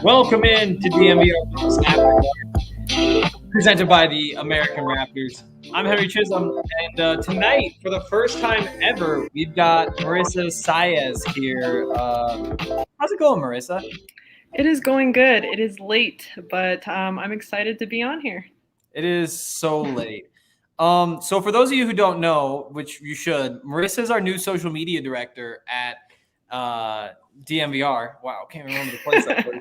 Welcome in to DNVR Locker, presented by the American Raptors. I'm Henry Chisholm, and tonight, for the first time ever, we've got Marissa Saez here. How's it going, Marissa? It is going good. It is late, but I'm excited to be on here. It is so late. So for those of you who don't know, which you should, Marissa is our new social media director at DNVR. Wow, can't remember the place that was.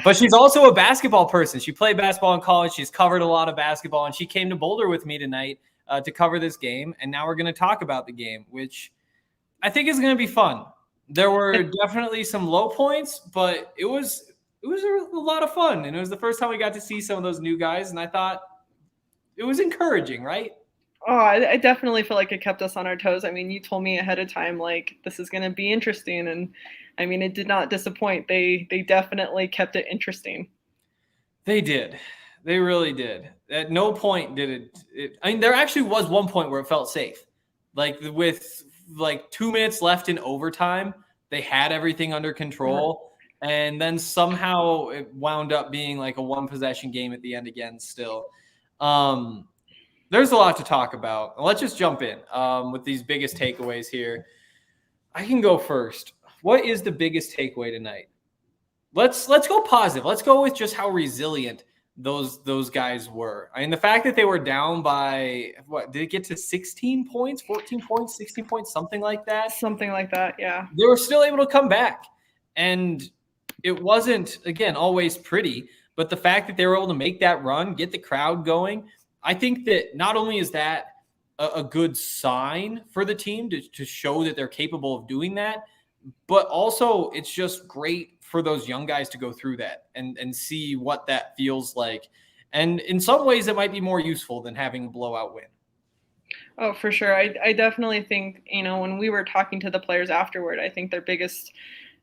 But she's also a basketball person. She played basketball in college. She's covered a lot of basketball, and she came to Boulder with me tonight to cover this game. And now we're going to talk about the game, which I think is going to be fun. There were definitely some low points, but it was a lot of fun. And it was the first time we got to see some of those new guys, and I thought it was encouraging, right? Oh, I definitely feel like it kept us on our toes. I mean, you told me ahead of time, like, this is going to be interesting. And, I mean, it did not disappoint. They definitely kept it interesting. They did. They really did. At no point did it I mean, there actually was one point where it felt safe. Like, with, 2 minutes left in overtime, they had everything under control. And then somehow it wound up being like a one-possession game at the end again still. There's a lot to talk about. Let's just jump in with these biggest takeaways here. I can go first. What is the biggest takeaway tonight? Let's go positive. Let's go with just how resilient those guys were. I mean, the fact that they were down by, what, did it get to 16 points, 14 points, 16 points, something like that? Something like that, yeah. They were still able to come back. And it wasn't, again, always pretty, but the fact that they were able to make that run, get the crowd going, I think that not only is that a good sign for the team to show that they're capable of doing that, but also it's just great for those young guys to go through that and see what that feels like. And in some ways, it might be more useful than having a blowout win. Oh, for sure. I definitely think, when we were talking to the players afterward, I think their biggest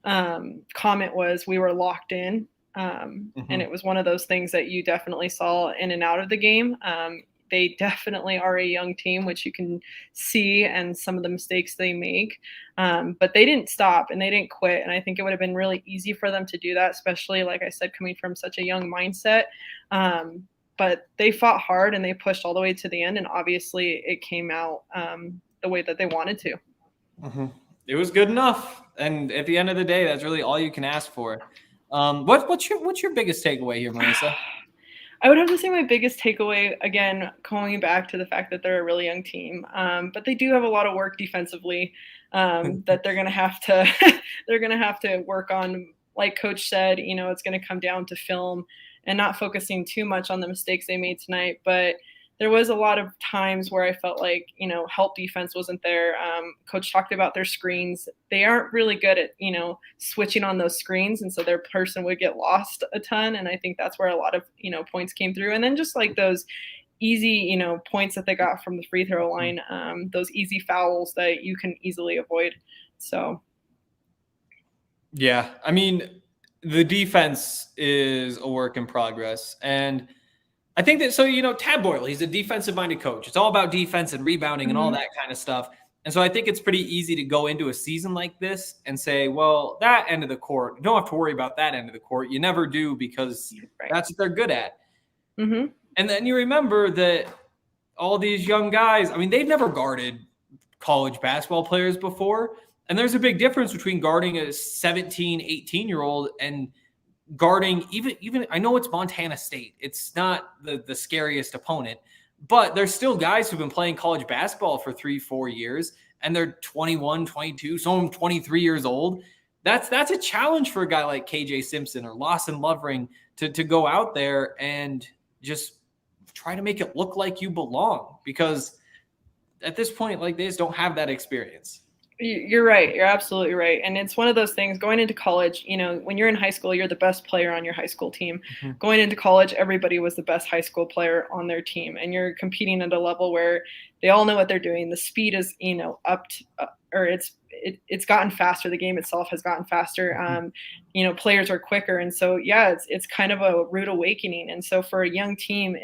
comment was we were locked in. And it was one of those things that you definitely saw in and out of the game. They definitely are a young team, which you can see, and some of the mistakes they make. But they didn't stop and they didn't quit. And I think it would have been really easy for them to do that, especially, like I said, coming from such a young mindset. But they fought hard and they pushed all the way to the end. And obviously it came out the way that they wanted to. It was good enough. And at the end of the day, that's really all you can ask for. What's your biggest takeaway here, Marissa? I would have to say my biggest takeaway, again, going back to the fact that they're a really young team, but they do have a lot of work defensively that they're going to have to work on. Like Coach said, it's going to come down to film and not focusing too much on the mistakes they made tonight. But there was a lot of times where I felt like, help defense wasn't there. Coach talked about their screens. They aren't really good at, switching on those screens. And so their person would get lost a ton. And I think that's where a lot of, points came through. And then just like those easy, points that they got from the free throw line, those easy fouls that you can easily avoid. So. Yeah, I mean, the defense is a work in progress. And I think that, Tad Boyle, he's a defensive-minded coach. It's all about defense and rebounding and all that kind of stuff. And so I think it's pretty easy to go into a season like this and say, well, that end of the court, you don't have to worry about that end of the court. You never do, because that's what they're good at. And then you remember that all these young guys, I mean, they've never guarded college basketball players before. And there's a big difference between guarding a 17, 18-year-old and guarding even I know it's Montana State. It's not the scariest opponent, but there's still guys who've been playing college basketball for 3-4 years, and they're 21, 22, some of them 23 years old. That's a challenge for a guy like KJ Simpson or Lawson Lovering to go out there and just try to make it look like you belong, because at this point, like, they just don't have that experience. You're right. You're absolutely right. And it's one of those things going into college, when you're in high school, you're the best player on your high school team. Going into college, everybody was the best high school player on their team. And you're competing at a level where they all know what they're doing. The speed is, it's gotten faster. The game itself has gotten faster. Players are quicker. And so, yeah, it's kind of a rude awakening. And so for a young team,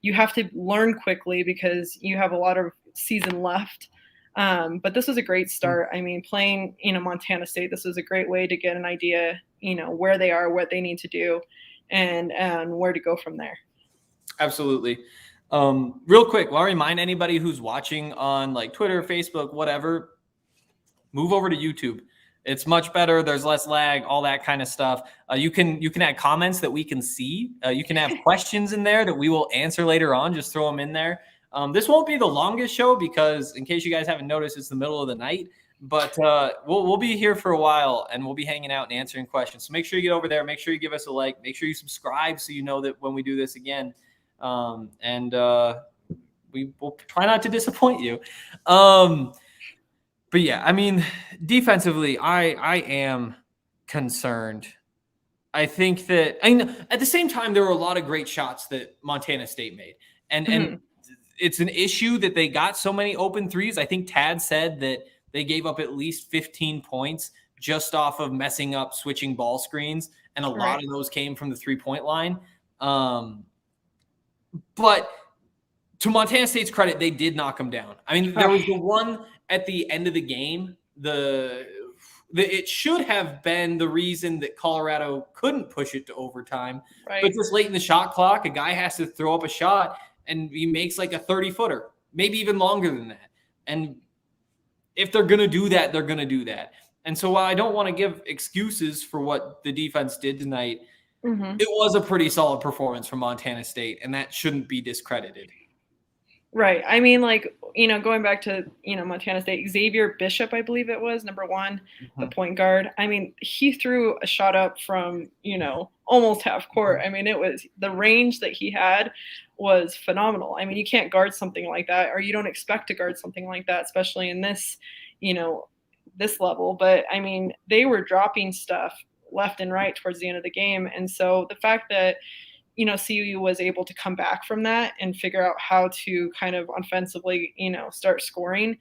you have to learn quickly because you have a lot of season left. But this was a great start. I mean, playing, Montana State, this was a great way to get an idea, where they are, what they need to do, and where to go from there. Absolutely. Real quick, I'll remind anybody who's watching on like Twitter, Facebook, whatever, move over to YouTube. It's much better. There's less lag, all that kind of stuff. You can add comments that we can see. You can have questions in there that we will answer later on. Just throw them in there. This won't be the longest show because, in case you guys haven't noticed, it's the middle of the night. But we'll be here for a while, and we'll be hanging out and answering questions. So make sure you get over there. Make sure you give us a like. Make sure you subscribe so you know that when we do this again. We will try not to disappoint you. But yeah, I mean, defensively, I am concerned. I think that at the same time, there were a lot of great shots that Montana State made. And it's an issue that they got so many open threes. I think Tad said that they gave up at least 15 points just off of messing up switching ball screens. And a lot of those came from the 3-point line. But to Montana State's credit, they did knock them down. I mean, there was the one at the end of the game. It should have been the reason that Colorado couldn't push it to overtime. Right. But just late in the shot clock, a guy has to throw up a shot, and he makes like a 30-footer, maybe even longer than that. And if they're going to do that, they're going to do that. And so while I don't want to give excuses for what the defense did tonight, it was a pretty solid performance from Montana State, and that shouldn't be discredited. Right. I mean, like, going back to, Montana State, Xavier Bishop, I believe it was, number 1, the point guard. I mean, he threw a shot up from, almost half court. I mean, it was the range that he had was phenomenal. I mean, you can't guard something like that, or you don't expect to guard something like that, especially in this, this level. But I mean, they were dropping stuff left and right towards the end of the game. And so the fact that, CU was able to come back from that and figure out how to kind of offensively, start scoring,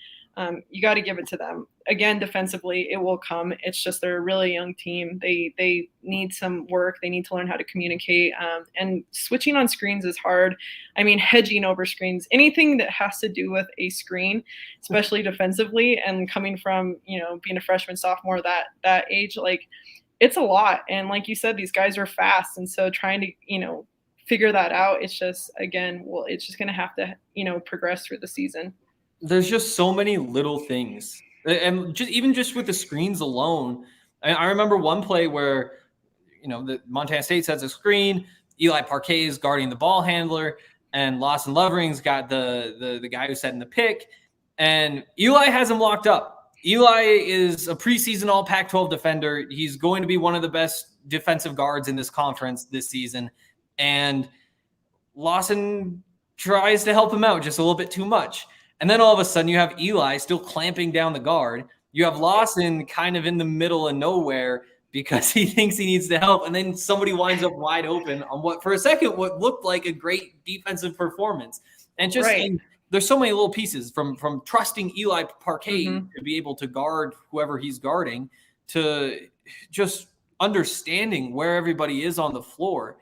you got to give it to them. Again, defensively, it will come. It's just they're a really young team. They need some work. They need to learn how to communicate. And switching on screens is hard. I mean, hedging over screens, anything that has to do with a screen, especially defensively, and coming from, being a freshman, sophomore, that age, like, it's a lot. And like you said, these guys are fast. And so trying to, figure that out, it's just, again, it's just going to have to, progress through the season. There's just so many little things. And just with the screens alone, I remember one play where, the Montana State sets a screen, Eli Parquet is guarding the ball handler, and Lawson Lovering's got the guy who's setting the pick, and Eli has him locked up. Eli is a preseason all Pac-12 defender. He's going to be one of the best defensive guards in this conference this season. And Lawson tries to help him out just a little bit too much. And then all of a sudden you have Eli still clamping down the guard. You have Lawson kind of in the middle of nowhere because he thinks he needs to help. And then somebody winds up wide open on what looked like a great defensive performance. And just there's so many little pieces from trusting Eli Parquet to be able to guard whoever he's guarding to just understanding where everybody is on the floor.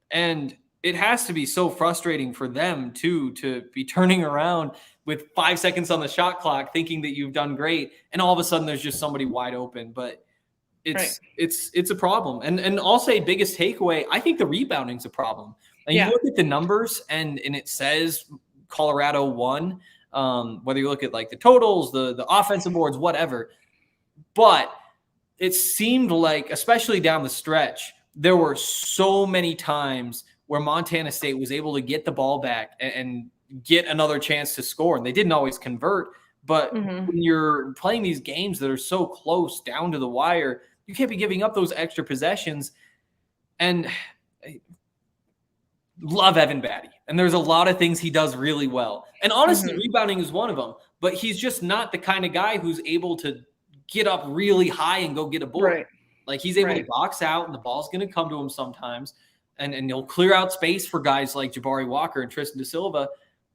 And it has to be so frustrating for them too, to be turning around with 5 seconds on the shot clock, thinking that you've done great. And all of a sudden there's just somebody wide open, but it's a problem. And I'll say biggest takeaway, I think the rebounding's a problem. And you look at the numbers and it says Colorado won, whether you look at like the totals, the offensive boards, whatever. But it seemed like, especially down the stretch, there were so many times where Montana State was able to get the ball back and get another chance to score. And they didn't always convert. But when you're playing these games that are so close down to the wire, you can't be giving up those extra possessions. And love Evan Battey. And there's a lot of things he does really well. And honestly, rebounding is one of them. But he's just not the kind of guy who's able to get up really high and go get a board. Like he's able to box out, and the ball's going to come to him sometimes. And he'll clear out space for guys like Jabari Walker and Tristan Da Silva.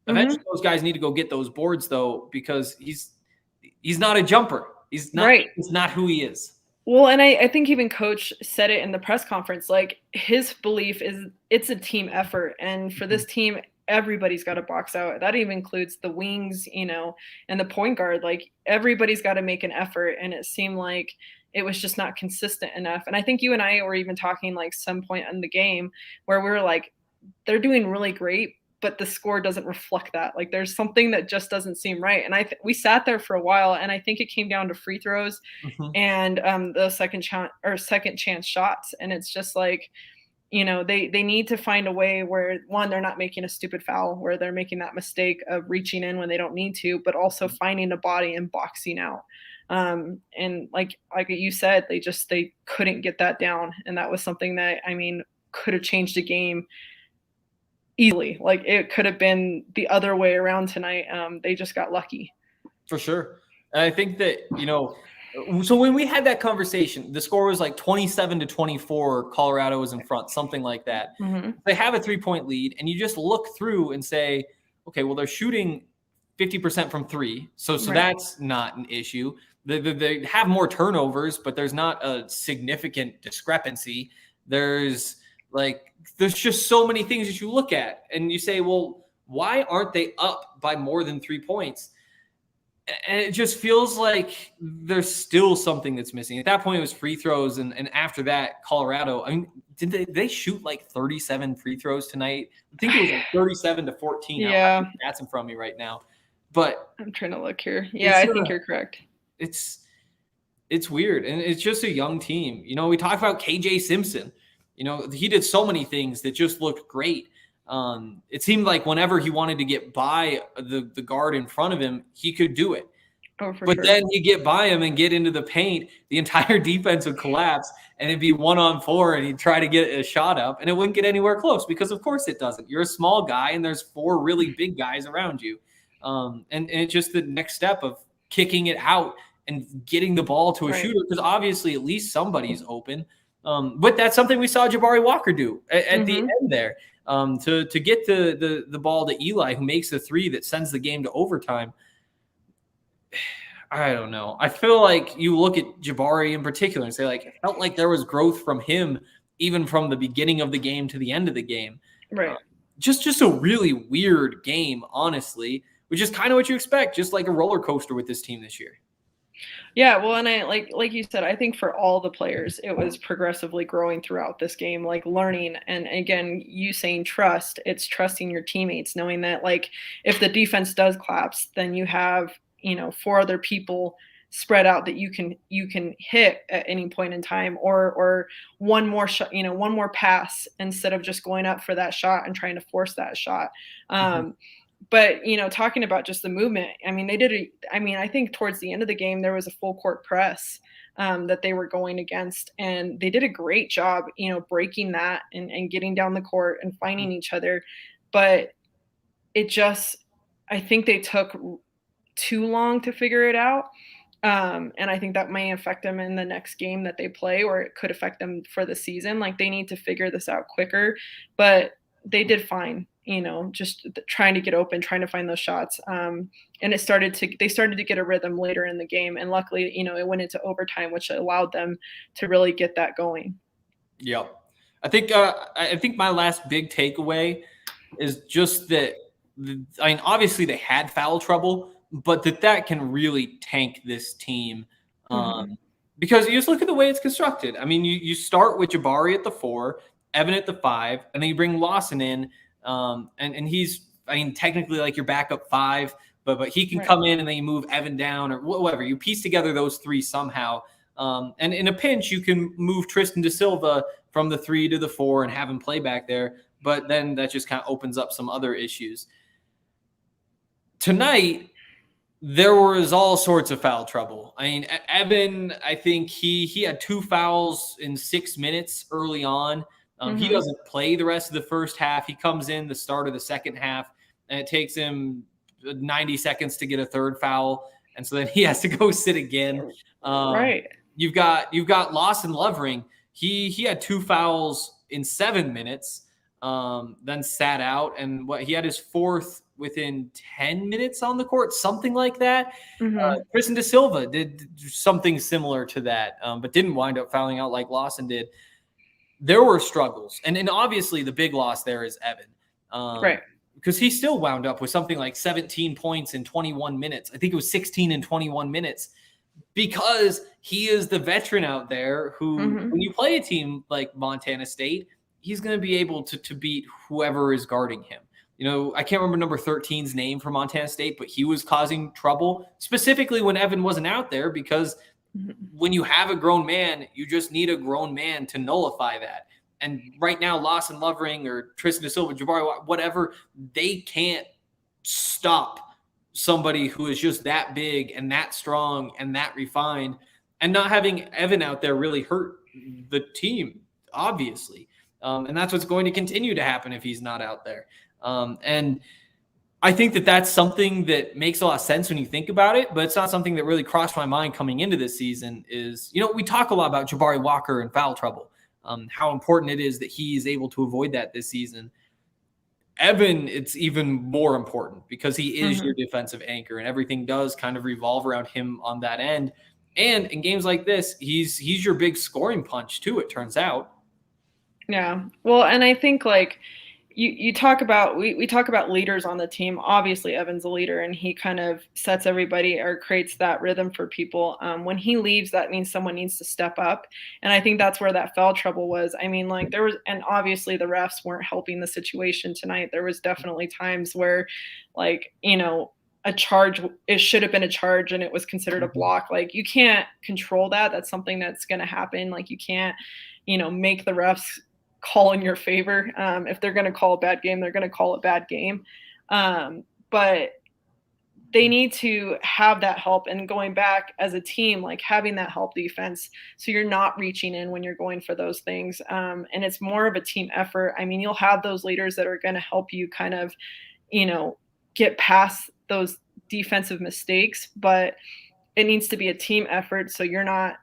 Eventually, those guys need to go get those boards, though, because he's not a jumper. He's not who he is. Well, and I think even Coach said it in the press conference, like his belief is it's a team effort. And for this team, everybody's got to box out. That even includes the wings, you know, and the point guard. Like everybody's got to make an effort. And it seemed like it was just not consistent enough. And I think you and I were even talking like some point in the game where we were like, they're doing really great, but the score doesn't reflect that. Like there's something that just doesn't seem right. And we sat there for a while, and I think it came down to free throws and the second chance shots. And it's just like, you know, they need to find a way where, one, they're not making a stupid foul where they're making that mistake of reaching in when they don't need to, but also finding a body and boxing out. And like you said, they couldn't get that down. And that was something that, I mean, could have changed the game easily. Like it could have been the other way around tonight. They just got lucky. For sure. And I think that, you know, so when we had that conversation, the score was like 27-24. Colorado was in front, something like that. They have a 3-point lead, and you just look through and say, okay, well, they're shooting 50% from three. So right. That's not an issue. They have more turnovers, but there's not a significant discrepancy. There's just so many things that you look at and you say, well, why aren't they up by more than 3 points? And it just feels like there's still something that's missing. At that point, it was free throws. And after that, Colorado, I mean, did they shoot like 37 free throws tonight? I think it was like 37-14. Yeah. That's in front of me right now. But I'm trying to look here. Yeah, I think you're correct. It's weird. And it's just a young team. You know, we talk about KJ Simpson. You know, he did so many things that just looked great. It seemed like whenever he wanted to get by the guard in front of him, he could do it. But sure. Then you get by him and get into the paint, the entire defense would collapse, and it'd be 1-on-4, and he'd try to get a shot up, and it wouldn't get anywhere close because, of course, it doesn't. You're a small guy, and there's 4 really big guys around you. And it's just the next step of kicking it out and getting the ball to a shooter, because obviously at least somebody's open. But that's something we saw Jabari Walker do at the end there. To get the ball to Eli, who makes the 3 that sends the game to overtime. I don't know. I feel like you look at Jabari in particular and say, like, it felt like there was growth from him even from the beginning of the game to the end of the game. Right. Just a really weird game, honestly, which is kind of what you expect, just like a roller coaster with this team this year. Yeah, well, and I like you said, I think for all the players, it was progressively growing throughout this game, like learning. And again, you saying trust, it's trusting your teammates, knowing that like if the defense does collapse, then you have, you know, 4 other people spread out that you can hit at any point in time, or one more shot, you know, one more pass instead of just going up for that shot and trying to force that shot. But, you know, talking about just the movement, I mean, I think towards the end of the game, there was a full court press that they were going against, and they did a great job, you know, breaking that and getting down the court and finding each other. But I think they took too long to figure it out. And I think that may affect them in the next game that they play, or it could affect them for the season. Like they need to figure this out quicker, but they did fine. You know, just trying to get open, trying to find those shots. And they started to get a rhythm later in the game. And luckily, you know, it went into overtime, which allowed them to really get that going. Yep. I think my last big takeaway is just that, I mean, obviously they had foul trouble, but that can really tank this team. Because you just look at the way it's constructed. I mean, you start with Jabari at the 4, Evan at the 5, and then you bring Lawson in. And he's, I mean, technically like your backup 5, but he can come in and then you move Evan down or whatever. You piece together those 3 somehow. And in a pinch, you can move Tristan da Silva from the 3 to the 4 and have him play back there. But then that just kind of opens up some other issues. Tonight, there was all sorts of foul trouble. I mean, Evan, I think he had 2 fouls in 6 minutes early on. He doesn't play the rest of the first half. He comes in the start of the second half, and it takes him 90 seconds to get a 3rd foul, and so then he has to go sit again. Right. You've got Lawson Lovering. He had 2 fouls in 7 minutes, then sat out, and he had his 4th within 10 minutes on the court, something like that. Tristan da Silva did something similar to that, but didn't wind up fouling out like Lawson did. There were struggles. And obviously the big loss there is Evan. Right. because he still wound up with something like 17 points in 21 minutes. I think it was 16 in 21 minutes, because he is the veteran out there who, when you play a team like Montana State, he's going to be able to beat whoever is guarding him. You know, I can't remember number 13's name for Montana State, but he was causing trouble specifically when Evan wasn't out there, because when you have a grown man, you just need a grown man to nullify that. And right now, Lawson Lovering or Tristan Da Silva, Jabari, whatever, they can't stop somebody who is just that big and that strong and that refined. And not having Evan out there really hurt the team, obviously. And that's what's going to continue to happen if he's not out there. And I think that that's something that makes a lot of sense when you think about it, but it's not something that really crossed my mind coming into this season. Is, you know, we talk a lot about Jabari Walker and foul trouble, how important it is that he is able to avoid that this season. Evan, it's even more important because he is your defensive anchor, and everything does kind of revolve around him on that end. And in games like this, he's your big scoring punch too, it turns out. Yeah. Well, and I think like you talk about, we talk about leaders on the team. Obviously, Evan's a leader, and he kind of sets everybody or creates that rhythm for people. When he leaves, that means someone needs to step up. And I think that's where that foul trouble was. I mean, like there was, and obviously the refs weren't helping the situation tonight. There was definitely times where, like, you know, a charge, it should have been a charge and it was considered a block. Like you can't control that. That's something that's going to happen. Like you can't, you know, make the refs call in your favor. If they're going to call a bad game, they're going to call a bad game. But they need to have that help, and going back as a team, like having that help defense, so you're not reaching in when you're going for those things. And it's more of a team effort. I mean, you'll have those leaders that are going to help you kind of, you know, get past those defensive mistakes, but it needs to be a team effort. So you're not,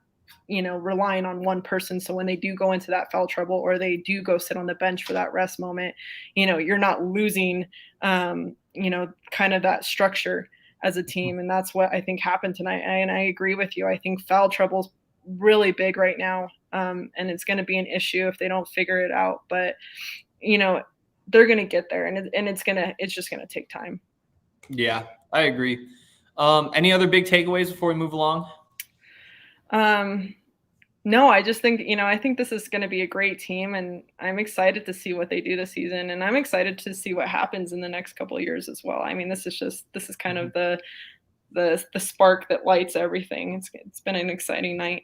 you know, relying on one person. So when they do go into that foul trouble, or they do go sit on the bench for that rest moment, you know, you're not losing, you know, kind of that structure as a team. And that's what I think happened tonight. And I agree with you. I think foul trouble is really big right now. And it's going to be an issue if they don't figure it out. But, you know, they're going to get there, and it's just going to take time. Yeah, I agree. Any other big takeaways before we move along? No, I just think, you know, I think this is going to be a great team, and I'm excited to see what they do this season. And I'm excited to see what happens in the next couple of years as well. I mean, this is kind of the spark that lights everything. It's been an exciting night.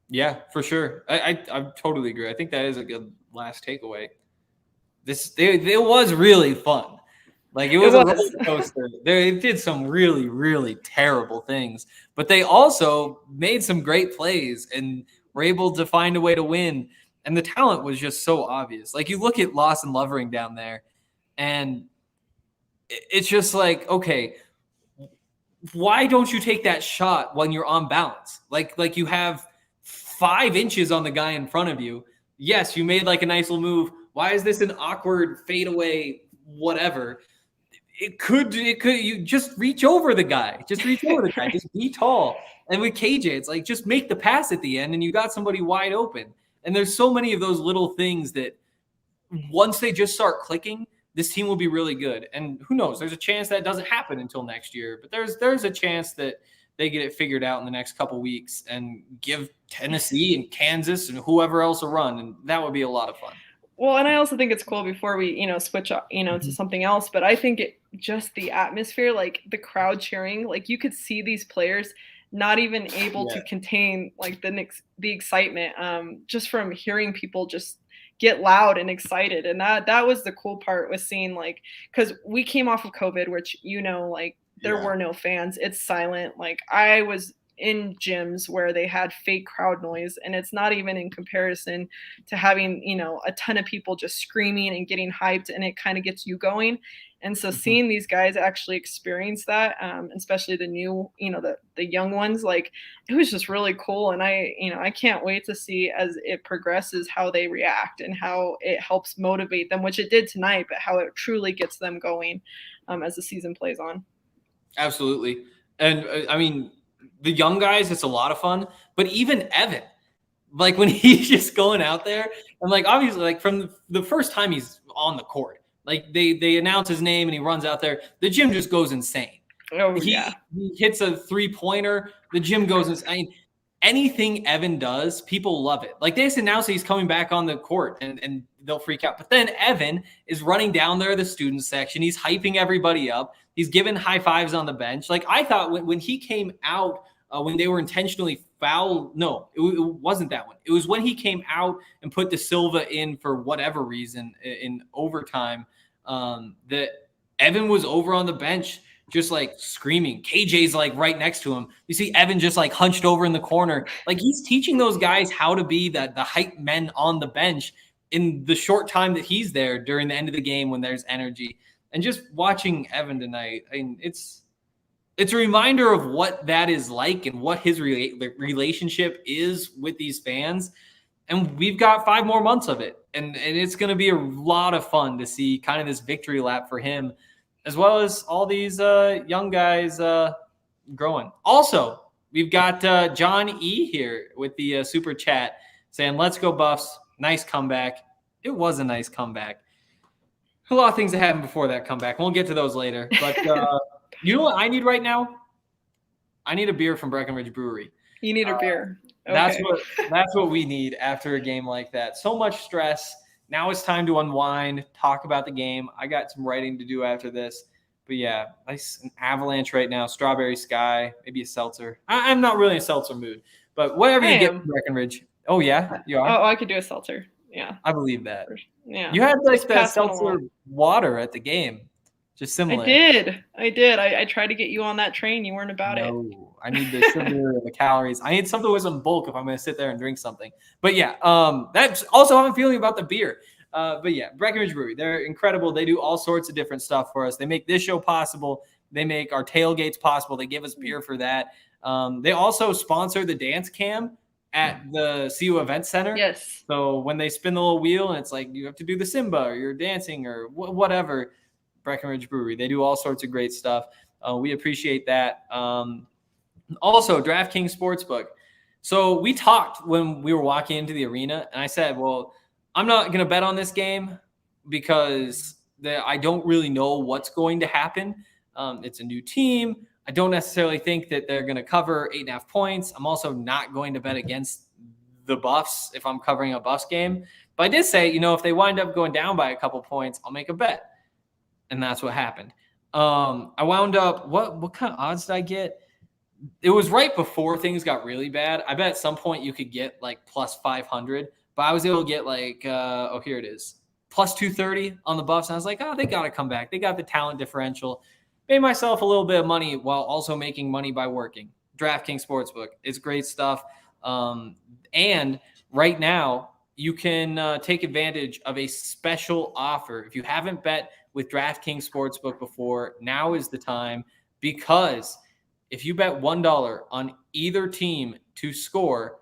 Yeah, for sure. I totally agree. I think that is a good last takeaway. It was really fun. Like it was a roller coaster. They did some really, really terrible things, but they also made some great plays and were able to find a way to win. And the talent was just so obvious. Like you look at Lawson Lovering down there, and it's just like, okay, why don't you take that shot when you're on balance? Like you have 5 inches on the guy in front of you. Yes, you made like a nice little move. Why is this an awkward fadeaway, whatever? It could, you just reach over the guy. Just reach over the guy. Just be tall. And with KJ, it's like, just make the pass at the end and you got somebody wide open. And there's so many of those little things that once they just start clicking, this team will be really good. And who knows, there's a chance that doesn't happen until next year, but there's a chance that they get it figured out in the next couple weeks and give Tennessee and Kansas and whoever else a run. And that would be a lot of fun. Well, and I also think it's cool before we, you know, switch up, you know, to something else, but I think just the atmosphere, like the crowd cheering, like you could see these players not even able to contain like the excitement, just from hearing people just get loud and excited. And that was the cool part, was seeing, like, because we came off of COVID, which, you know, like there were no fans. It's silent. Like I was in gyms where they had fake crowd noise, and it's not even in comparison to having, you know, a ton of people just screaming and getting hyped, and it kind of gets you going. And so seeing these guys actually experience that, especially the new, you know, the young ones, like it was just really cool. And I can't wait to see as it progresses how they react and how it helps motivate them, which it did tonight, but how it truly gets them going as the season plays on. Absolutely. And I mean, the young guys, it's a lot of fun, but even Evan, like when he's just going out there, and like obviously like from the first time he's on the court, Like they announce his name and he runs out there. The gym just goes insane. Oh, He hits a 3-pointer. The gym goes insane. I mean, anything Evan does, people love it. Like they just announced that he's coming back on the court and they'll freak out. But then Evan is running down there, the student section. He's hyping everybody up. He's giving high fives on the bench. Like I thought when he came out, when they were intentionally foul. No, it wasn't that one. It was when he came out and put De Silva in for whatever reason in overtime, that Evan was over on the bench just like screaming. KJ's like right next to him. You see Evan just like hunched over in the corner. Like he's teaching those guys how to be the hype men on the bench in the short time that he's there during the end of the game when there's energy. And just watching Evan tonight, I mean, it's a reminder of what that is like and what his relationship is with these fans. And we've got 5 more months of it. And it's going to be a lot of fun to see kind of this victory lap for him, as well as all these young guys growing. Also, we've got John E. here with the super chat saying, let's go Buffs. Nice comeback. It was a nice comeback. A lot of things that happened before that comeback. We'll get to those later. But you know what I need right now? I need a beer from Breckenridge Brewery. You need a beer. Okay. That's what we need after a game like that. So much stress. Now it's time to unwind, talk about the game. I got some writing to do after this. But yeah, nice an avalanche right now. Strawberry sky, maybe a seltzer. I'm not really in a seltzer mood, but whatever you get from Breckenridge. Oh yeah, you are. Oh, I could do a seltzer. Yeah, I believe that. Yeah, you had like that seltzer water at the game, just similar. I did. I tried to get you on that train. You weren't about it. No, I need the sugar and the calories. I need something with some bulk if I'm going to sit there and drink something. But yeah, that's also how I'm feeling about the beer. But yeah, Breckenridge Brewery, they're incredible. They do all sorts of different stuff for us. They make this show possible. They make our tailgates possible. They give us beer for that. They also sponsor the dance cam at the CU Event Center. Yes. So when they spin the little wheel and it's like you have to do the Simba or you're dancing or whatever, Breckenridge Brewery, they do all sorts of great stuff. We appreciate that. Also, DraftKings Sportsbook. So we talked when we were walking into the arena, and I said, well, I'm not going to bet on this game because I don't really know what's going to happen. It's a new team. I don't necessarily think that they're going to cover 8.5 points. I'm also not going to bet against the Buffs if I'm covering a Buffs game. But I did say, if they wind up going down by a couple points, I'll make a bet. And that's what happened. I wound up, what kind of odds did I get? It was right before things got really bad. I bet at some point you could get like plus 500, but I was able to get like, here it is, plus 230 on the Buffs. And I was like, they got to come back. They got the talent differential. Made myself a little bit of money while also making money by working. DraftKings Sportsbook. It's great stuff. And right now you can take advantage of a special offer. If you haven't bet with DraftKings Sportsbook before, now is the time, because if you bet $1 on either team to score,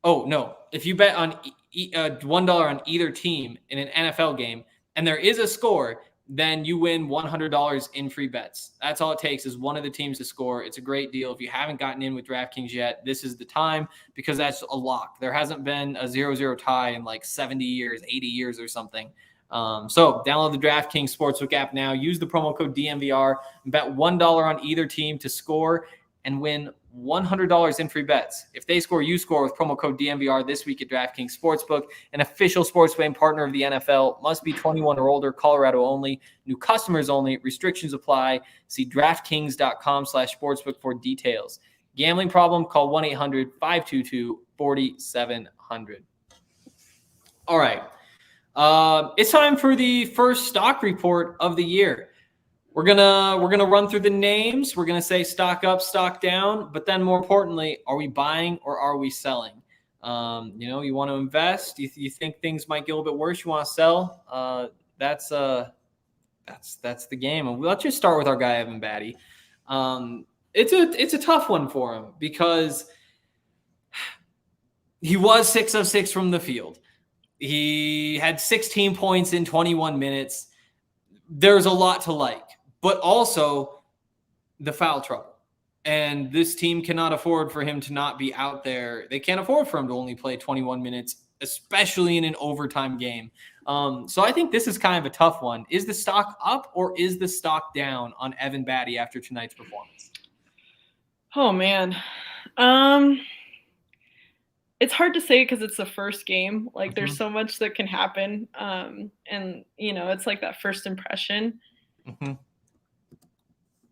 if you bet on $1 on either team in an NFL game and there is a score, then you win $100 in free bets. That's all it takes is one of the teams to score. It's a great deal. If you haven't gotten in with DraftKings yet, this is the time, because that's a lock. There hasn't been a 0-0 tie in like 70 years, 80 years or something. So download the DraftKings Sportsbook app now. Use the promo code DNVR and bet $1 on either team to score and win $100 in free bets. If they score, you score with promo code DNVR this week at DraftKings Sportsbook, an official sports betting partner of the NFL. Must be 21 or older, Colorado only, new customers only, restrictions apply. See DraftKings.com/sportsbook for details. Gambling problem? Call 1-800-522-4700. All right. It's time for the first stock report of the year. We're gonna run through the names. We're gonna say stock up, stock down, but then more importantly, are we buying or are we selling? You want to invest. You think things might get a little bit worse. You want to sell. That's the game. And let's just start with our guy Evan Battey. It's a tough one for him because he was 6 of 6 from the field. He had 16 points in 21 minutes. There's a lot to like, but also the foul trouble. And this team cannot afford for him to not be out there. They can't afford for him to only play 21 minutes, especially in an overtime game. So I think this is kind of a tough one. Is the stock up or is the stock down on Evan Battey after tonight's performance? Oh man. It's hard to say because it's the first game. Like there's so much that can happen. And it's like that first impression.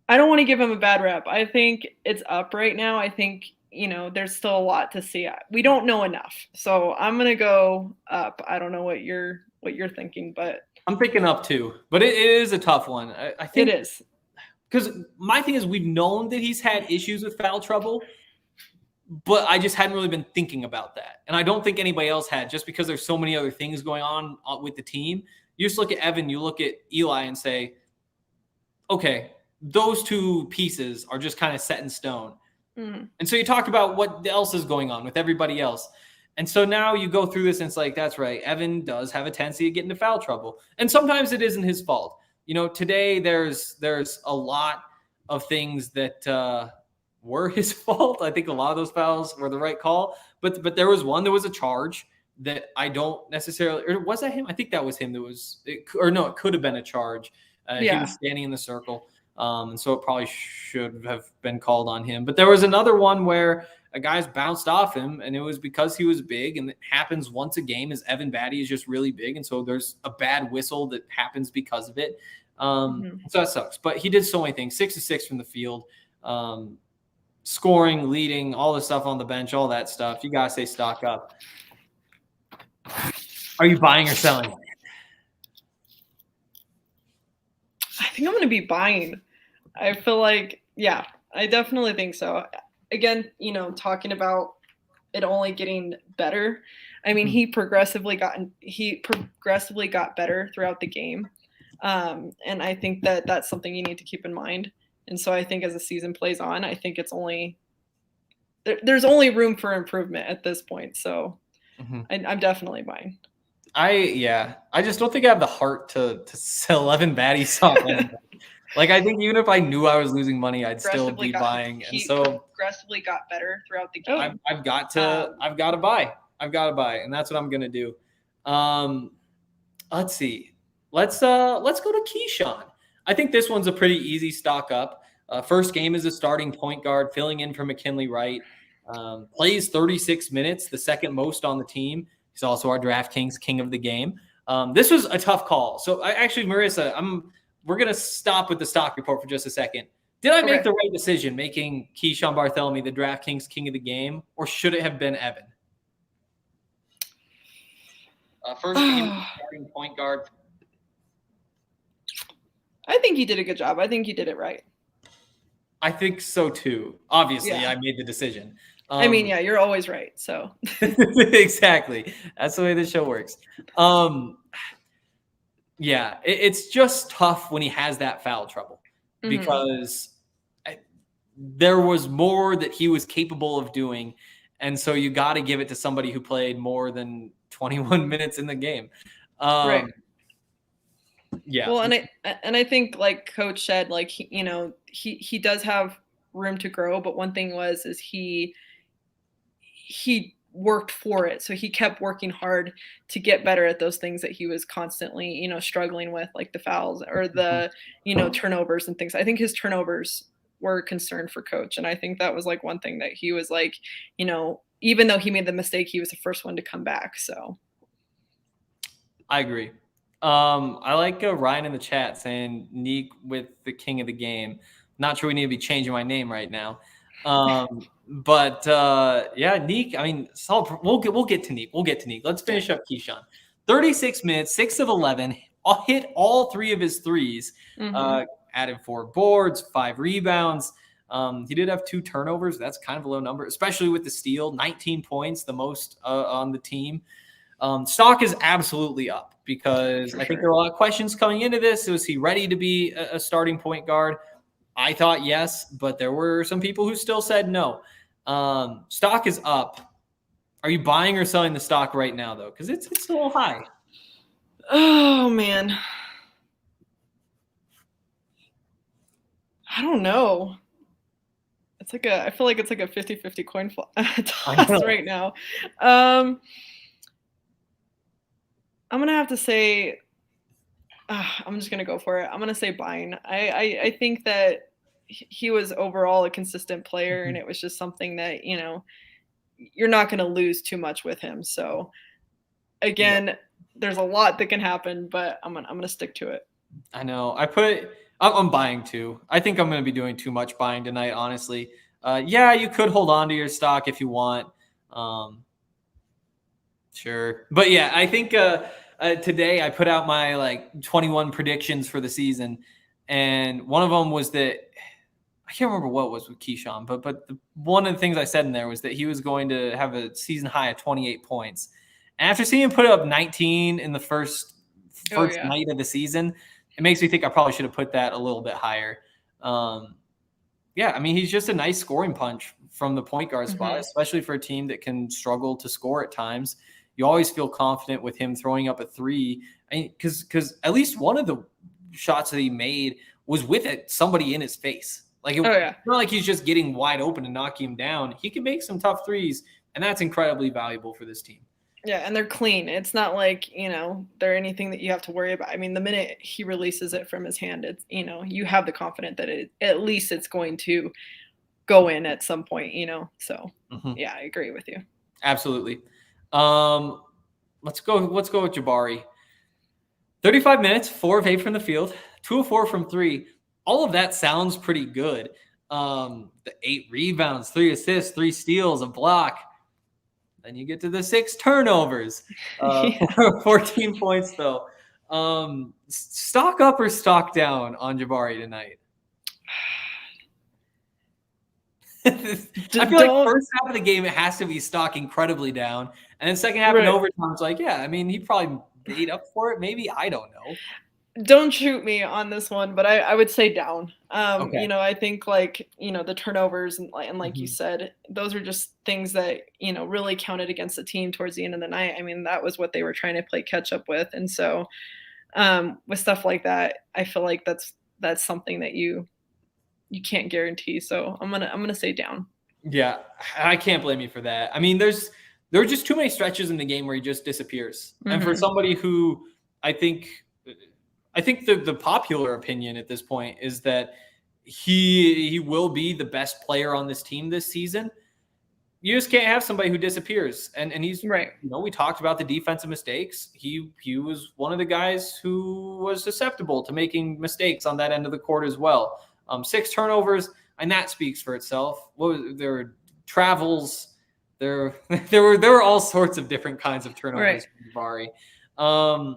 I don't want to give him a bad rep. I think it's up right now. I think, there's still a lot to see. We don't know enough. So I'm going to go up. I don't know what you're thinking, but I'm thinking up too, but it is a tough one. I think it is. Because my thing is we've known that he's had issues with foul trouble, but I just hadn't really been thinking about that. And I don't think anybody else had, just because there's so many other things going on with the team. You just look at Evan, you look at Eli and say, okay, those two pieces are just kind of set in stone. And so you talk about what else is going on with everybody else. And so now you go through this and it's like, that's right. Evan does have a tendency to get into foul trouble. And sometimes it isn't his fault. Today there's a lot of things that were his fault. I think a lot of those fouls were the right call. But there was one, there was a charge that I don't necessarily, or was that him? I think that was him. It could have been a charge. He was standing in the circle. And so it probably should have been called on him. But there was another one where a guy's bounced off him, and it was because he was big, and it happens once a game as Evan Battey is just really big, and so there's a bad whistle that happens because of it. So that sucks. But he did so many things, 6 of 6 from the field, scoring, leading, all the stuff on the bench, all that stuff. You got to say stock up. Are you buying or selling? I think I'm going to be buying. I feel like, yeah, I definitely think so. Again, talking about it only getting better. I mean, he progressively got better throughout the game. And I think that that's something you need to keep in mind. And so I think as the season plays on, I think there's only room for improvement at this point. So I'm definitely buying. I just don't think I have the heart to sell Evan Battey something. Like, I think even if I knew I was losing money, I'd still be buying. And so progressively got better throughout the game. I've got to buy. And that's what I'm going to do. Let's see. Let's go to Keyshawn. I think this one's a pretty easy stock up. First game as a starting point guard, filling in for McKinley Wright. Plays 36 minutes, the second most on the team. He's also our DraftKings king of the game. This was a tough call. So Marissa, we're going to stop with the stock report for just a second. Did I make the right decision making Keyshawn Barthelemy the DraftKings king of the game, or should it have been Evan? First game starting point guard. I think you did a good job. I think you did it right. I think so too. Obviously, I made the decision. I mean, yeah, you're always right. So exactly. That's the way the show works. Yeah, it's just tough when he has that foul trouble because there was more that he was capable of doing. And so you got to give it to somebody who played more than 21 minutes in the game. Right. Yeah. Well, and I think like Coach said, like, he does have room to grow. But one thing is he worked for it. So he kept working hard to get better at those things that he was constantly, struggling with, like the fouls or the, turnovers and things. I think his turnovers were a concern for Coach. And I think that was like one thing that he was like, even though he made the mistake, he was the first one to come back. So I agree. I like Ryan in the chat saying Neek with the king of the game. Not sure we need to be changing my name right now. But Neek, I mean, we'll get to Neek. Let's finish up Keyshawn. 36 minutes, 6 of 11, hit all 3 of his threes, added 4 boards, 5 rebounds. He did have 2 turnovers. That's kind of a low number, especially with the steal, 19 points, the most on the team. Stock is absolutely up because I think there are a lot of questions coming into this. Was he ready to be a starting point guard? I thought yes, but there were some people who still said no. Stock is up. Are you buying or selling the stock right now, though? Because it's a little high. Oh, man. I don't know. I feel like it's like a 50-50 coin toss right now. I'm going to have to say, I'm just going to go for it. I'm going to say Bine. I think that he was overall a consistent player, and it was just something that, you're not going to lose too much with him. So again, there's a lot that can happen, but I'm going to stick to it. I know. I'm buying too. I think I'm going to be doing too much buying tonight, honestly. Yeah, you could hold on to your stock if you want. Sure. But yeah, I think today I put out my 21 predictions for the season. And one of them was that I can't remember what it was with Chisholm, but one of the things I said in there was that he was going to have a season high of 28 points. And after seeing him put up 19 in the first night of the season, it makes me think I probably should have put that a little bit higher. Yeah, I mean, he's just a nice scoring punch from the point guard spot, especially for a team that can struggle to score at times. You always feel confident with him throwing up a three, because at least one of the shots that he made was with somebody in his face. It's not like he's just getting wide open and knocking him down. He can make some tough threes, and that's incredibly valuable for this team. Yeah, and they're clean. It's not like, they're anything that you have to worry about. I mean, the minute he releases it from his hand, it's, you have the confidence that at least it's going to go in at some point, So, yeah, I agree with you. Absolutely. Let's go with Jabari. 35 minutes, 4 of 8 from the field, 2 of 4 from 3. All of that sounds pretty good. The 8 rebounds, 3 assists, 3 steals, a block. Then you get to the 6 turnovers, 14 points though. Stock up or stock down on Jabari tonight? I feel like first half of the game, it has to be stock incredibly down. And then second half in overtime, it's I mean, he probably made up for it. Maybe, I don't know. Don't shoot me on this one, but I would say down. I think the turnovers and like you said, those are just things that, really counted against the team towards the end of the night. I mean, that was what they were trying to play catch up with. And so with stuff like that, I feel like that's something that you can't guarantee. So I'm going to say down. Yeah. I can't blame you for that. I mean, there were just too many stretches in the game where he just disappears. And for somebody who I think the popular opinion at this point is that he will be the best player on this team this season. You just can't have somebody who disappears. And he's right. We talked about the defensive mistakes. He was one of the guys who was susceptible to making mistakes on that end of the court as well. 6 turnovers, and that speaks for itself. There were travels. There were all sorts of different kinds of turnovers for Jabari.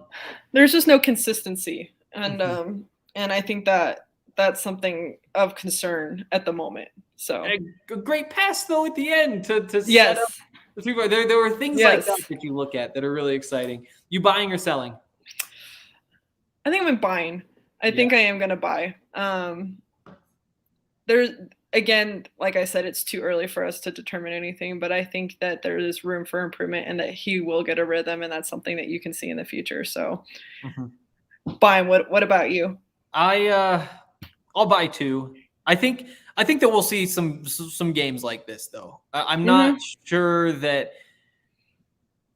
There's just no consistency, and I think that's something of concern at the moment. So a great pass though at the end to set up the 3-point. There were things like that you look at that are really exciting. You buying or selling? I think I'm buying. I think I am going to buy. There's, again, like I said, it's too early for us to determine anything, but I think that there is room for improvement and that he will get a rhythm, and that's something that you can see in the future. So, buying. What about you? I'll buy too. I think that we'll see some games like this though. I'm not sure that.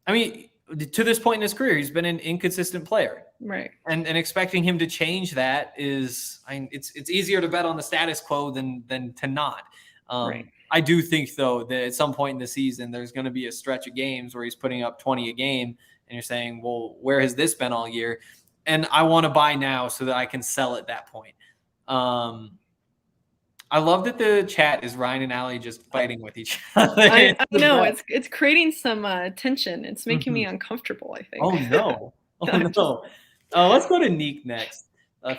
I mean, to this point in his career, he's been an inconsistent player. Right. And expecting him to change that is, it's easier to bet on the status quo than to not. I do think though that at some point in the season, there's going to be a stretch of games where he's putting up 20 a game and you're saying, well, where has this been all year? And I want to buy now so that I can sell at that point. I love that the chat is Ryan and Allie just fighting with each other. I know it's creating some tension. It's making me uncomfortable, I think. Oh no. No. Let's go to Neek next.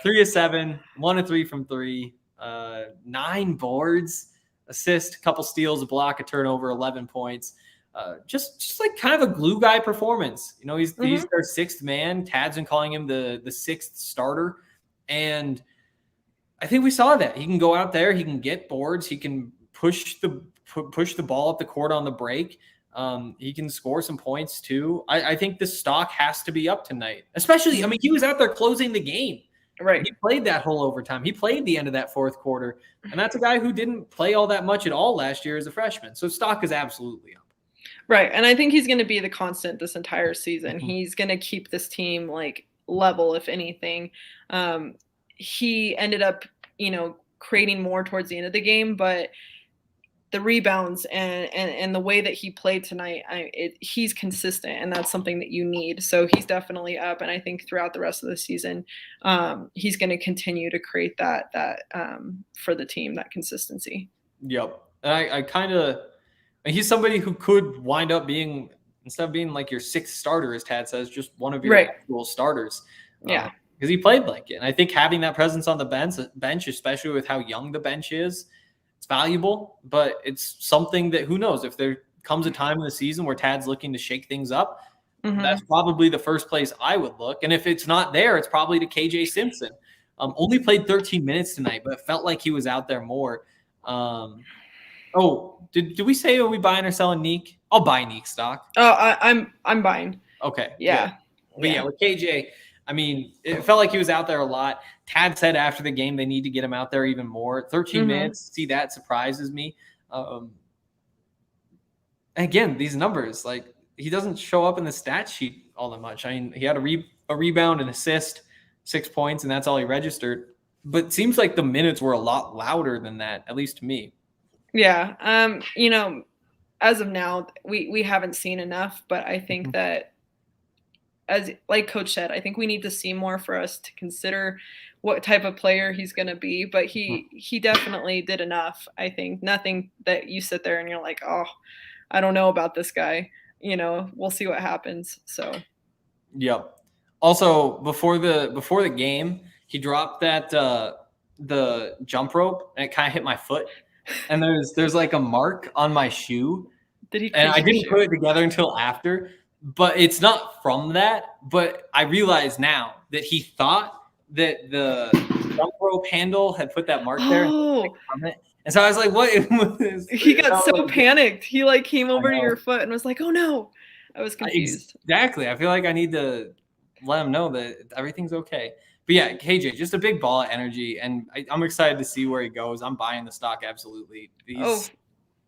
3 of 7, 1 of 3 from 3, 9 boards, assist, a couple steals, a block, a turnover, 11 points. Just like kind of a glue guy performance. He's their 6th man. Tad's been calling him the 6th starter. And I think we saw that. He can go out there, he can get boards, he can push the ball up the court on the break. He can score some points too. I think the stock has to be up tonight. Especially, I mean, he was out there closing the game. Right. He played that whole overtime. He played the end of that 4th quarter. And that's a guy who didn't play all that much at all last year as a freshman. So stock is absolutely up. Right. And I think he's going to be the constant this entire season. He's going to keep this team like level, if anything. He ended up, creating more towards the end of the game, but the rebounds and the way that he played tonight, he's consistent, and that's something that you need. So he's definitely up, and I think throughout the rest of the season, he's going to continue to create that for the team, that consistency. Yep. And I kind of, he's somebody who could wind up being, instead of being like your sixth starter, as Tad says, just one of your actual starters. Yeah. Because he played like it. And I think having that presence on the bench, especially with how young the bench is, it's valuable. But it's something that, who knows, if there comes a time in the season where Tad's looking to shake things up, that's probably the first place I would look. And if it's not there, it's probably to KJ Simpson. Only played 13 minutes tonight, but it felt like he was out there more. Did we say, are we buying or selling Neek? I'll buy Neek stock. Oh, I'm buying. Okay. Yeah. But yeah, with KJ, I mean, it felt like he was out there a lot. Tad said after the game they need to get him out there even more. 13 minutes, see, that surprises me. Again, these numbers, like, he doesn't show up in the stat sheet all that much. I mean, he had a rebound, an assist, 6 points, and that's all he registered. But it seems like the minutes were a lot louder than that, at least to me. Yeah. As of now, we haven't seen enough, but I think that, as like Coach said, I think we need to see more for us to consider what type of player he's going to be. But he definitely did enough. I think nothing that you sit there and you're like, oh, I don't know about this guy. We'll see what happens. So. Yep. Also, before the game, he dropped that the jump rope, and it kind of hit my foot. And there's like a mark on my shoe. Did he? And I didn't put it together until after. But it's not from that. But I realize now that he thought that the jump rope handle had put that mark there. And so I was like, what? He got so panicked. He like came over to your foot and was like, oh no. I was confused. Exactly. I feel like I need to let him know that everything's okay. But yeah, KJ, just a big ball of energy. And I'm excited to see where he goes. I'm buying the stock, absolutely.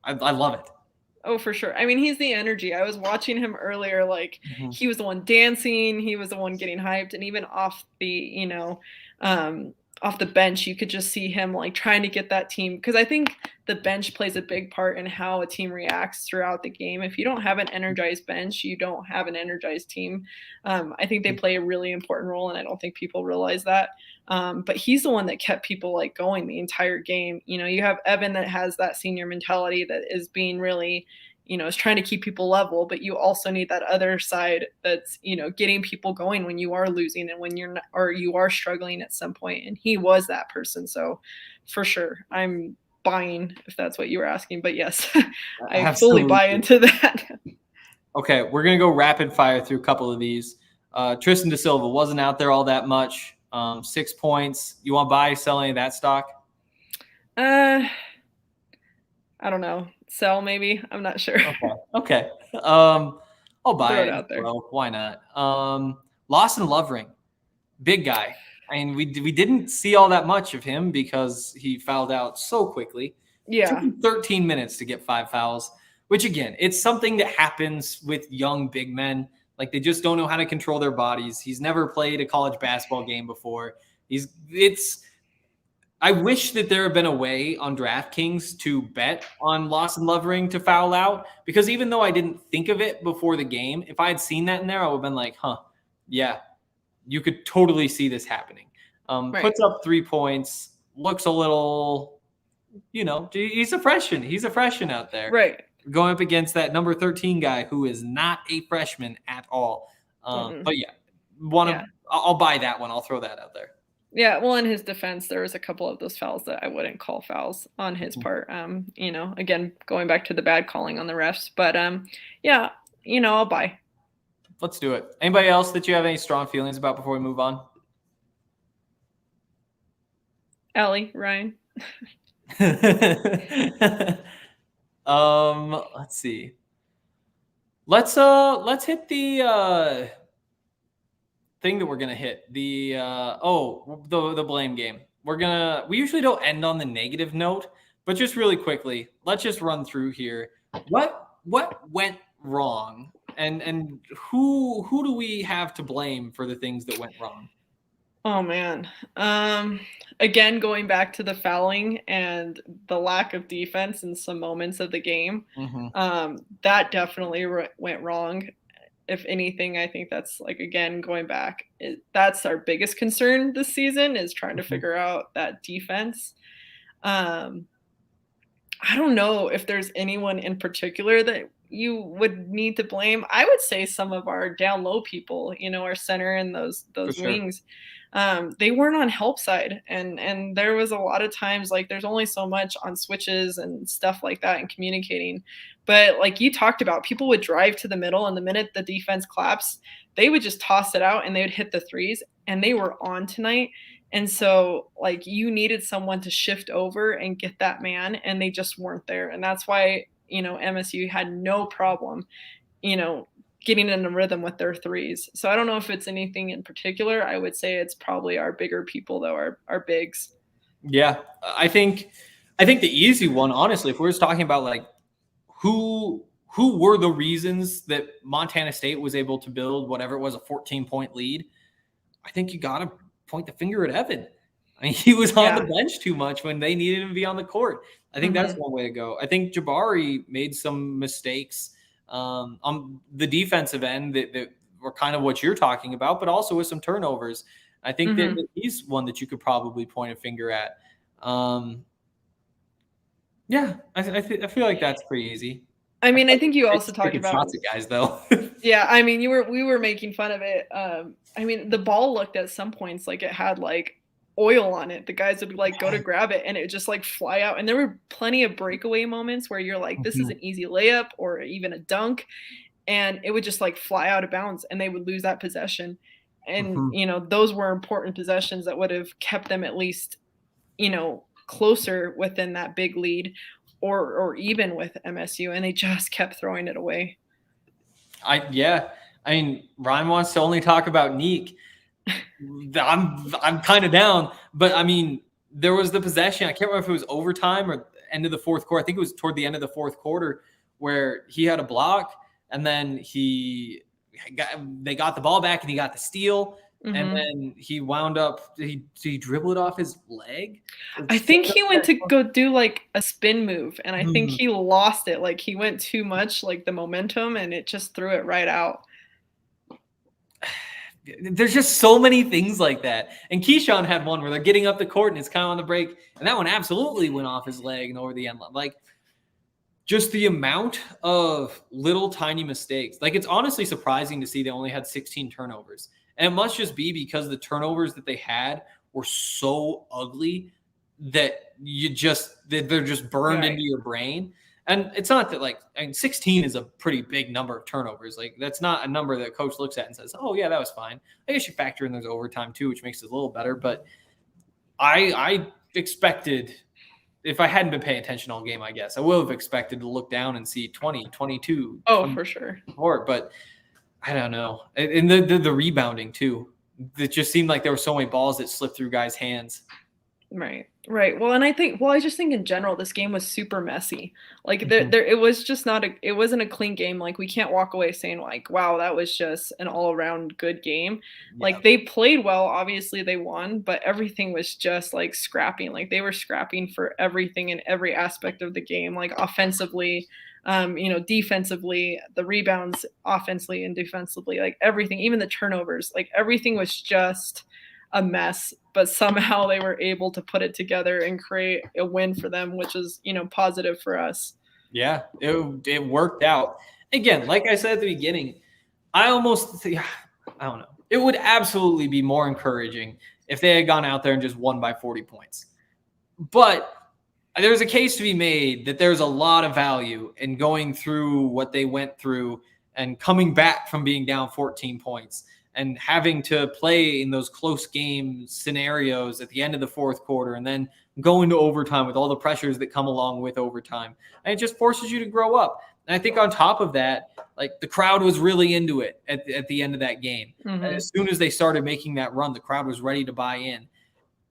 I love it. Oh, for sure. I mean, he's the energy. I was watching him earlier, like he was the one dancing, he was the one getting hyped, and even off the, off the bench, you could just see him like trying to get that team, because I think the bench plays a big part in how a team reacts throughout the game. If you don't have an energized bench, you don't have an energized team. I think they play a really important role, and I don't think people realize that. But he's the one that kept people like going the entire game. You have Evan that has that senior mentality that is being really, is trying to keep people level, but you also need that other side that's, getting people going when you are losing and when you're not, or you are struggling at some point. And he was that person. So for sure, I'm buying, if that's what you were asking. But yes, I fully buy into that. Okay, we're going to go rapid fire through a couple of these. Tristan Da Silva wasn't out there all that much. 6 points. You want to buy, sell any of that stock? I don't know. Sell maybe. I'm not sure. Okay. I'll buy it out there. Well, why not? Lawson Lovering, big guy. I mean, we didn't see all that much of him because he fouled out so quickly. Yeah. It took him 13 minutes to get 5 fouls, which again, it's something that happens with young big men. Like, they just don't know how to control their bodies. He's never played a college basketball game before. I wish that there had been a way on DraftKings to bet on Lawson Lovering to foul out, because even though I didn't think of it before the game, if I had seen that in there, I would have been like, yeah, you could totally see this happening. Right. Puts up 3 points, looks a little, he's a freshman. He's a freshman out there. Right. Going up against that number 13 guy who is not a freshman at all. But yeah, I'll buy that one. I'll throw that out there. Yeah, well, in his defense, there was a couple of those fouls that I wouldn't call fouls on his part. Again, going back to the bad calling on the refs. But yeah, I'll buy. Let's do it. Anybody else that you have any strong feelings about before we move on? Allie, Ryan. Let's see. Let's hit the thing that we're gonna hit. The blame game. We usually don't end on the negative note, but just really quickly, let's just run through here. What went wrong, and who do we have to blame for the things that went wrong? Oh man. Again, going back to the fouling and the lack of defense in some moments of the game, that definitely went wrong. If anything, I think that's like, again, going back, that's our biggest concern this season, is trying to figure out that defense. I don't know if there's anyone in particular that you would need to blame. I would say some of our down low people, our center and those wings, they weren't on help side. And there was a lot of times, like, there's only so much on switches and stuff like that and communicating. But like you talked about, people would drive to the middle, and the minute the defense collapsed, they would just toss it out and they would hit the threes, and they were on tonight. And so, like, you needed someone to shift over and get that man, and they just weren't there. And that's why, MSU had no problem, getting in a rhythm with their threes. So I don't know if it's anything in particular. I would say it's probably our bigger people, though, our bigs. Yeah, I think the easy one, honestly, if we're just talking about like who were the reasons that Montana State was able to build whatever it was, a 14-point lead, I think you got to point the finger at Evan. I mean, he was on the bench too much when they needed him to be on the court. I think that's one way to go. I think Jabari made some mistakes on the defensive end that were kind of what you're talking about, but also with some turnovers. I think that he's one that you could probably point a finger at. Yeah, I feel like that's pretty easy. I mean, I think you also talked about shots at guys, though. Yeah, I mean, we were making fun of it. I mean, the ball looked at some points like it had like oil on it. The guys would like go to grab it, and it would just like fly out. And there were plenty of breakaway moments where you're like, this is an easy layup or even a dunk, and it would just like fly out of bounds, and they would lose that possession. And those were important possessions that would have kept them at least, closer within that big lead, or even with MSU, and they just kept throwing it away. I mean, Ryan wants to only talk about Neek. I'm kind of down, but I mean, there was the possession. I can't remember if it was overtime or end of the fourth quarter. I think it was toward the end of the fourth quarter where he had a block, and then they got the ball back and he got the steal. And then he wound up, he dribbled it off his leg. I think he went to go do like a spin move, and I think he lost it. Like, he went too much, like the momentum, and it just threw it right out. There's just so many things like that. And Keyshawn had one where they're getting up the court and it's kind of on the break, and that one absolutely went off his leg and over the end line. Like, just the amount of little tiny mistakes. Like, it's honestly surprising to see they only had 16 turnovers. And it must just be because the turnovers that they had were so ugly that they're just burned into your brain. And it's not that, like, 16 is a pretty big number of turnovers. Like, that's not a number that coach looks at and says, oh yeah, that was fine. I guess you factor in there's overtime too, which makes it a little better. But I expected, if I hadn't been paying attention all game, I guess I would have expected to look down and see 20, 22. Oh, for sure. But I don't know. And the rebounding too. It just seemed like there were so many balls that slipped through guys' hands. Right. Well, and I just think in general, this game was super messy. Like, it was just it wasn't a clean game. Like, we can't walk away saying like, wow, that was just an all around good game. Yeah. Like, they played well, obviously they won, but everything was just like scrapping. Like, they were scrapping for everything in every aspect of the game, like offensively, defensively, the rebounds, offensively and defensively, like everything, even the turnovers, like everything was just a mess, but somehow they were able to put it together and create a win for them, which is, positive for us. Yeah, it worked out. Again, like I said at the beginning, I don't know. It would absolutely be more encouraging if they had gone out there and just won by 40 points. But there's a case to be made that there's a lot of value in going through what they went through and coming back from being down 14 points and having to play in those close game scenarios at the end of the fourth quarter and then go into overtime with all the pressures that come along with overtime. And it just forces you to grow up. And I think on top of that, like, the crowd was really into it at the end of that game. And as soon as they started making that run, the crowd was ready to buy in.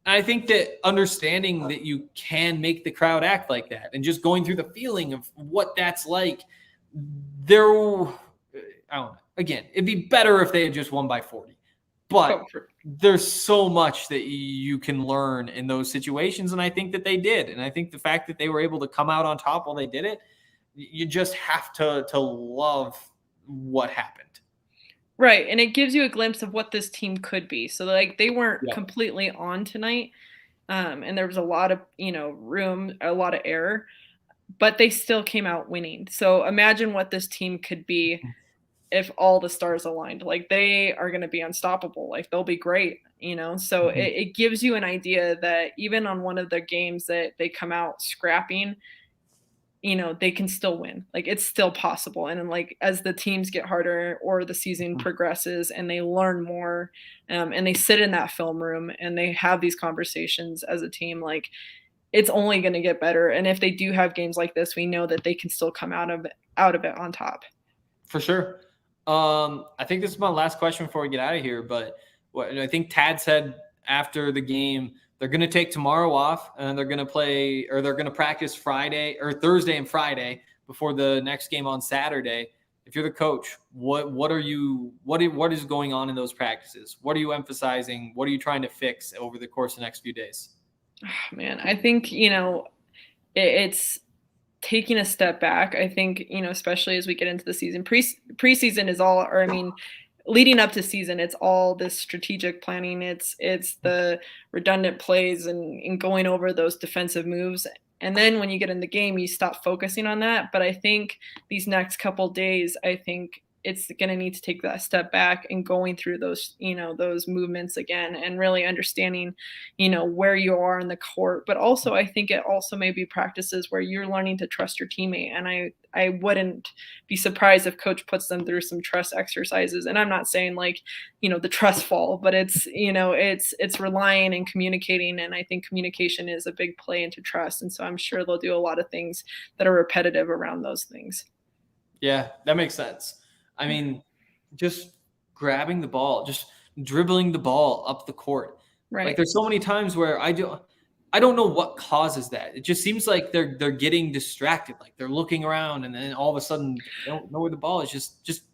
And I think that understanding that you can make the crowd act like that and just going through the feeling of what that's like there, I don't know. Again, it'd be better if they had just won by 40. But there's so much that you can learn in those situations, and I think that they did. And I think the fact that they were able to come out on top while they did it, you just have to love what happened. Right, and it gives you a glimpse of what this team could be. So, like, they weren't completely on tonight, and there was a lot of, room, a lot of error, but they still came out winning. So imagine what this team could be if all the stars aligned. Like, they are going to be unstoppable. Like, they'll be great, So it gives you an idea that even on one of the games that they come out scrapping, they can still win. Like, it's still possible. And then, like, as the teams get harder or the season progresses and they learn more, and they sit in that film room and they have these conversations as a team, like, it's only going to get better. And if they do have games like this, we know that they can still come out of it on top. For sure. I think this is my last question before we get out of here, but what I think Tad said after the game, they're going to take tomorrow off and they're going to practice Friday or Thursday and Friday before the next game on Saturday. If you're the coach, what is going on in those practices? What are you emphasizing? What are you trying to fix over the course of the next few days? Oh, man, I think, it's taking a step back. I think, especially as we get into the season, preseason is all, or I mean, leading up to season, it's all this strategic planning. It's the redundant plays and going over those defensive moves. And then when you get in the game, you stop focusing on that. But I think these next couple days, I think it's going to need to take that step back and going through those, those movements again and really understanding, where you are in the court. But also, I think it also may be practices where you're learning to trust your teammate. And I wouldn't be surprised if coach puts them through some trust exercises. And I'm not saying like, the trust fall, but it's, it's relying and communicating. And I think communication is a big play into trust. And so I'm sure they'll do a lot of things that are repetitive around those things. Yeah, that makes sense. I mean, just grabbing the ball, just dribbling the ball up the court. Right. Like, there's so many times where I don't know what causes that. It just seems like they're getting distracted. Like, they're looking around and then all of a sudden they don't know where the ball is. Just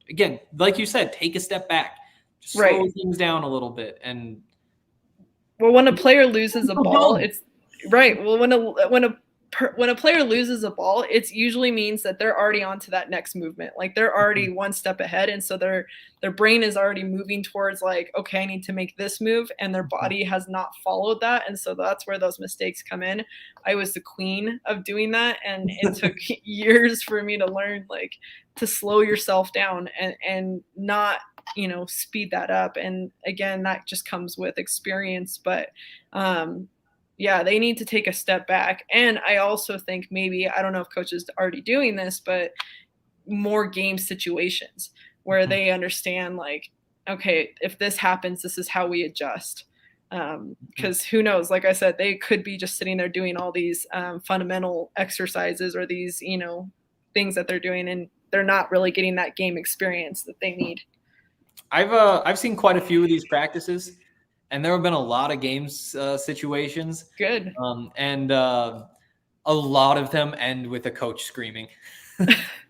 again, like you said, take a step back, just slow things down a little bit. And when a player loses a ball, it's right. Well, when a player loses a ball, it usually means that they're already on to that next movement. Like, they're already one step ahead. And so their brain is already moving towards like, okay, I need to make this move. And their body has not followed that. And so that's where those mistakes come in. I was the queen of doing that. And it took years for me to learn, like, to slow yourself down and not, speed that up. And again, that just comes with experience. But, yeah, they need to take a step back. And I also think maybe, I don't know if coaches are already doing this, but more game situations where they understand like, okay, if this happens, this is how we adjust. Because who knows, like I said, they could be just sitting there doing all these fundamental exercises or these, things that they're doing, and they're not really getting that game experience that they need. I've seen quite a few of these practices. And there have been a lot of games situations. Good. And a lot of them end with a coach screaming.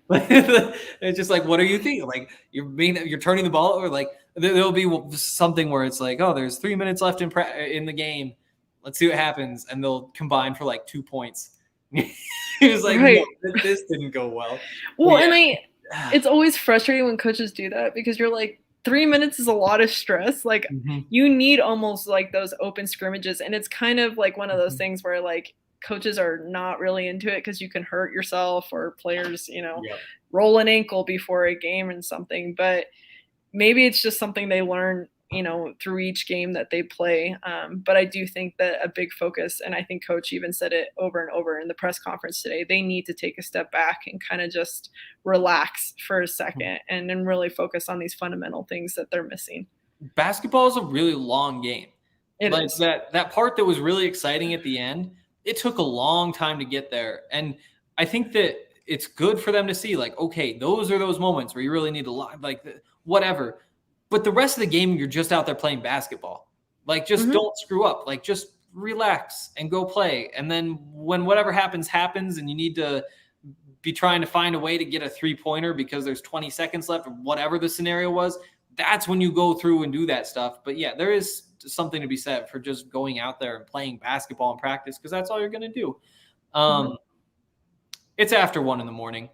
It's just like, what are you thinking? Like, you're turning the ball, or like there'll be something where it's like, oh, there's 3 minutes left in the game. Let's see what happens. And they'll combine for like 2 points. He was like, no, this didn't go well. Well, and it's always frustrating when coaches do that, because you're like, 3 minutes is a lot of stress. Like, you need almost like those open scrimmages. And it's kind of like one of those things where like coaches are not really into it because you can hurt yourself, or players, roll an ankle before a game and something. But maybe it's just something they learn, through each game that they play. But I do think that a big focus, and I think coach even said it over and over in the press conference today, they need to take a step back and kind of just relax for a second and then really focus on these fundamental things that they're missing. Basketball is a really long game. It is. That part that was really exciting at the end, it took a long time to get there. And I think that it's good for them to see, like, okay, those are those moments where you really need to whatever. But the rest of the game, you're just out there playing basketball. Like, just don't screw up. Like, just relax and go play. And then when whatever happens, and you need to be trying to find a way to get a 3-pointer because there's 20 seconds left or whatever the scenario was, that's when you go through and do that stuff. But yeah, there is something to be said for just going out there and playing basketball in practice because that's all you're going to do. It's after 1 a.m.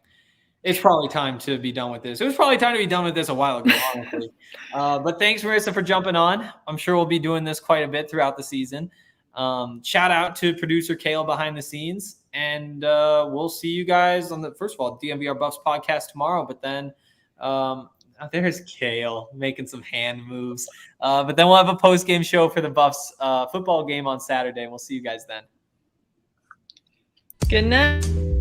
It's probably time to be done with this. It was probably time to be done with this a while ago, honestly. But thanks, Marissa, for jumping on. I'm sure we'll be doing this quite a bit throughout the season. Shout out to producer Kale behind the scenes. And we'll see you guys on the, first of all, DNVR Buffs podcast tomorrow. But then there's Kale making some hand moves. But then we'll have a post-game show for the Buffs football game on Saturday. We'll see you guys then. Good night.